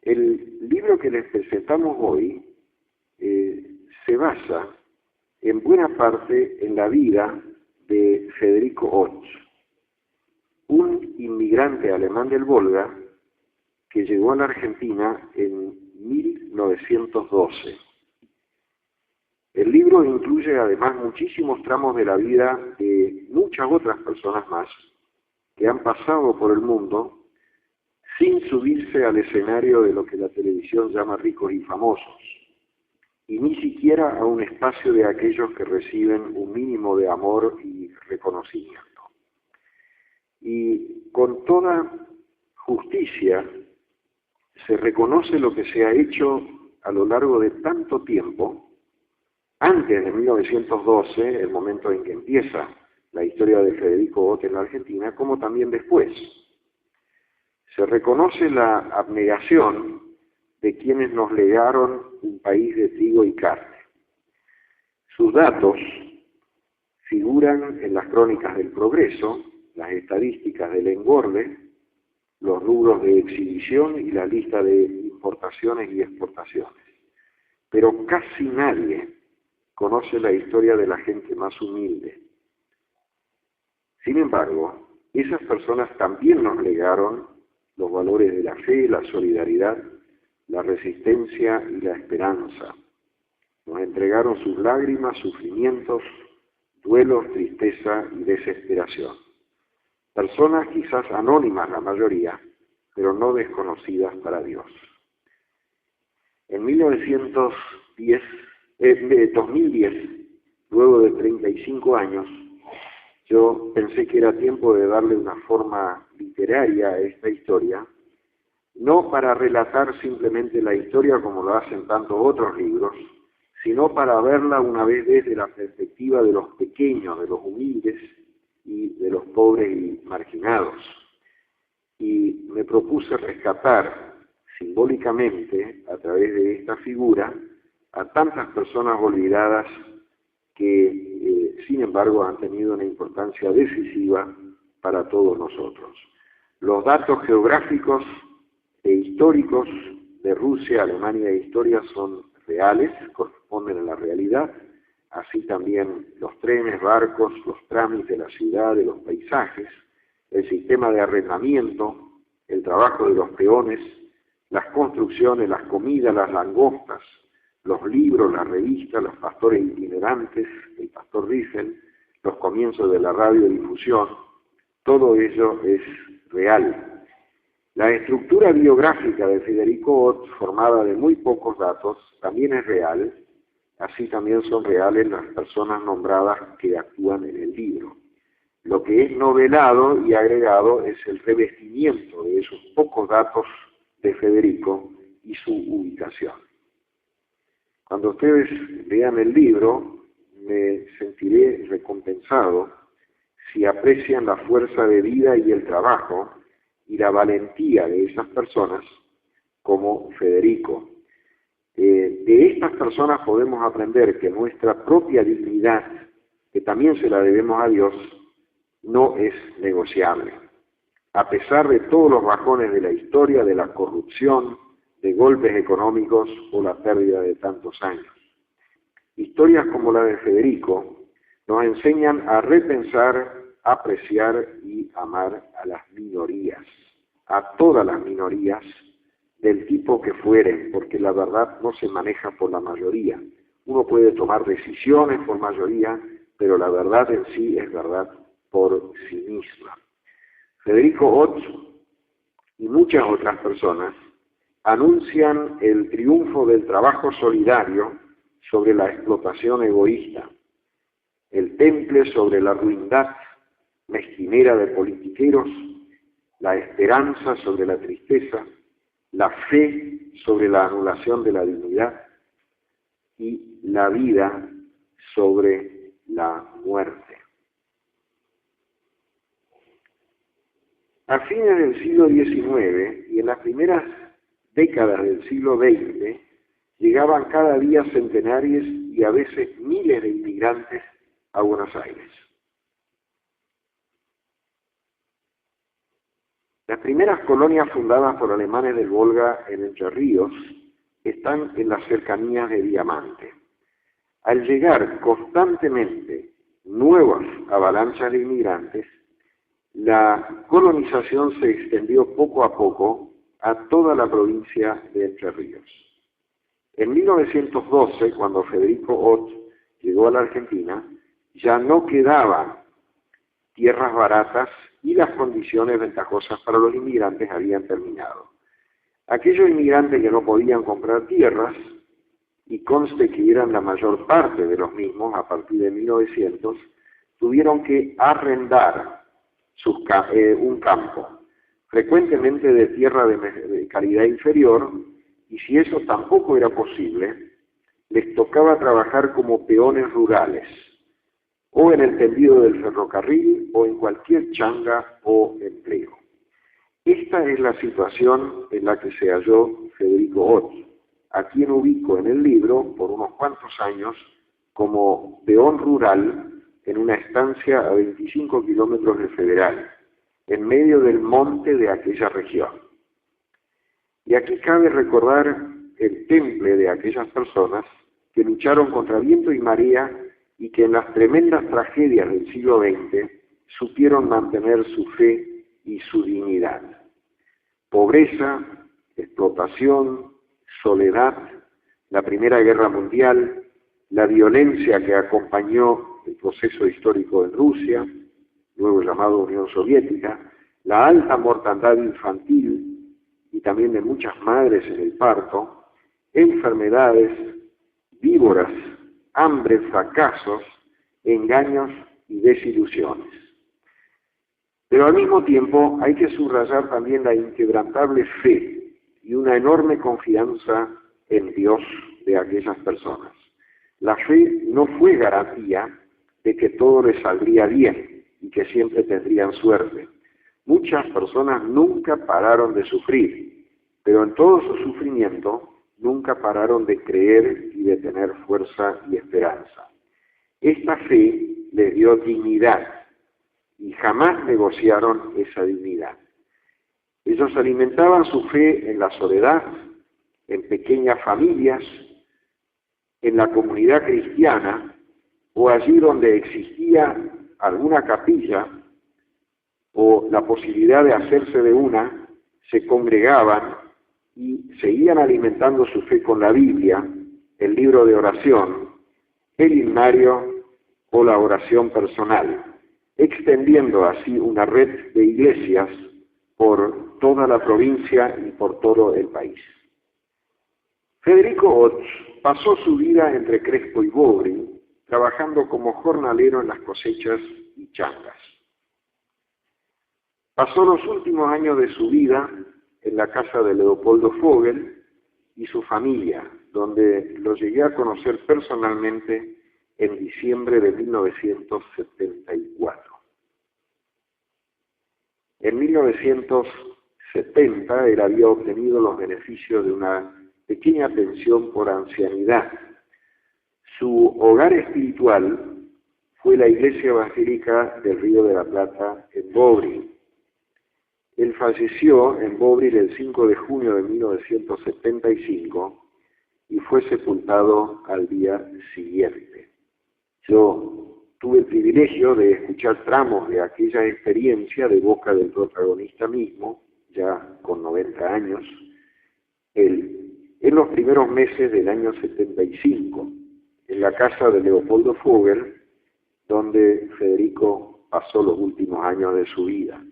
El libro que les presentamos hoy se basa en buena parte en la vida de Federico Ott, un inmigrante alemán del Volga que llegó a la Argentina en 1912. El libro incluye además muchísimos tramos de la vida de muchas otras personas más que han pasado por el mundo sin subirse al escenario de lo que la televisión llama ricos y famosos, y ni siquiera a un espacio de aquellos que reciben un mínimo de amor y reconocimiento. Y con toda justicia se reconoce lo que se ha hecho a lo largo de tanto tiempo, antes de 1912, el momento en que empieza la historia de Federico Ott en la Argentina, como también después. Se reconoce la abnegación de quienes nos legaron un país de trigo y carne. Sus datos figuran en las crónicas del progreso, las estadísticas del engorde, los rubros de exhibición y la lista de importaciones y exportaciones. Pero casi nadie conoce la historia de la gente más humilde. Sin embargo, esas personas también nos legaron los valores de la fe, la solidaridad, la resistencia y la esperanza. Nos entregaron sus lágrimas, sufrimientos, duelos, tristeza y desesperación. Personas quizás anónimas la mayoría, pero no desconocidas para Dios. En 2010, luego de 35 años, yo pensé que era tiempo de darle una forma literaria a esta historia, no para relatar simplemente la historia como lo hacen tantos otros libros, sino para verla una vez desde la perspectiva de los pequeños, de los humildes y de los pobres y marginados. Y me propuse rescatar simbólicamente, a través de esta figura, a tantas personas olvidadas que, sin embargo, han tenido una importancia decisiva para todos nosotros. Los datos geográficos e históricos de Rusia, Alemania e historia son reales, corresponden a la realidad, así también los trenes, barcos, los trámites de la ciudad, de los paisajes, el sistema de arrendamiento, el trabajo de los peones, las construcciones, las comidas, las langostas, los libros, las revistas, los pastores itinerantes, el pastor Riffel, los comienzos de la radiodifusión, todo ello es real. La estructura biográfica de Federico Ott, formada de muy pocos datos, también es real, así también son reales las personas nombradas que actúan en el libro. Lo que es novelado y agregado es el revestimiento de esos pocos datos de Federico y su ubicación. Cuando ustedes lean el libro, me sentiré recompensado si aprecian la fuerza de vida y el trabajo y la valentía de esas personas como Federico. De estas personas podemos aprender que nuestra propia dignidad, que también se la debemos a Dios, no es negociable. A pesar de todos los bajones de la historia, de la corrupción, de golpes económicos o la pérdida de tantos años. Historias como la de Federico nos enseñan a repensar, apreciar y amar a las minorías, a todas las minorías, del tipo que fueren, porque la verdad no se maneja por la mayoría. Uno puede tomar decisiones por mayoría, pero la verdad en sí es verdad por sí misma. Federico Ott y muchas otras personas anuncian el triunfo del trabajo solidario sobre la explotación egoísta, el temple sobre la ruindad mezquinera de politiqueros, la esperanza sobre la tristeza, la fe sobre la anulación de la dignidad y la vida sobre la muerte. A fines del siglo XIX y en las primeras décadas del siglo XX llegaban cada día centenares y a veces miles de inmigrantes a Buenos Aires. Las primeras colonias fundadas por alemanes del Volga en Entre Ríos están en las cercanías de Diamante. Al llegar constantemente nuevas avalanchas de inmigrantes, la colonización se extendió poco a poco a toda la provincia de Entre Ríos. En 1912, cuando Federico Ott llegó a la Argentina, ya no quedaban tierras baratas y las condiciones ventajosas para los inmigrantes habían terminado. Aquellos inmigrantes que no podían comprar tierras, y conste que eran la mayor parte de los mismos a partir de 1900, tuvieron que arrendar un campo, frecuentemente de tierra de calidad inferior, y si eso tampoco era posible, les tocaba trabajar como peones rurales, o en el tendido del ferrocarril, o en cualquier changa o empleo. Esta es la situación en la que se halló Federico Ott, a quien ubico en el libro por unos cuantos años como peón rural en una estancia a 25 kilómetros de Federal, en medio del monte de aquella región. Y aquí cabe recordar el temple de aquellas personas que lucharon contra viento y marea y que en las tremendas tragedias del siglo XX supieron mantener su fe y su dignidad. Pobreza, explotación, soledad, la Primera Guerra Mundial, la violencia que acompañó el proceso histórico en Rusia, luego llamado Unión Soviética, la alta mortandad infantil y también de muchas madres en el parto, enfermedades, víboras, hambre, fracasos, engaños y desilusiones. Pero al mismo tiempo hay que subrayar también la inquebrantable fe y una enorme confianza en Dios de aquellas personas. La fe no fue garantía de que todo les saldría bien y que siempre tendrían suerte. Muchas personas nunca pararon de sufrir, pero en todo su sufrimiento nunca pararon de creer y de tener fuerza y esperanza. Esta fe les dio dignidad y jamás negociaron esa dignidad. Ellos alimentaban su fe en la soledad, en pequeñas familias, en la comunidad cristiana o allí donde existía alguna capilla o la posibilidad de hacerse de una, se congregaban y seguían alimentando su fe con la Biblia, el libro de oración, el himnario o la oración personal, extendiendo así una red de iglesias por toda la provincia y por todo el país. Federico Ott pasó su vida entre Crespo y Bobri, trabajando como jornalero en las cosechas y changas. Pasó los últimos años de su vida en la casa de Leopoldo Vogel y su familia, donde lo llegué a conocer personalmente en diciembre de 1974. En 1970 él había obtenido los beneficios de una pequeña pensión por ancianidad. Su hogar espiritual fue la Iglesia Evangélica del Río de la Plata en Bobril. Él falleció en Bobril el 5 de junio de 1975 y fue sepultado al día siguiente. Yo tuve el privilegio de escuchar tramos de aquella experiencia de boca del protagonista mismo, ya con 90 años, en los primeros meses del año 75, en la casa de Leopoldo Vogel, donde Federico pasó los últimos años de su vida.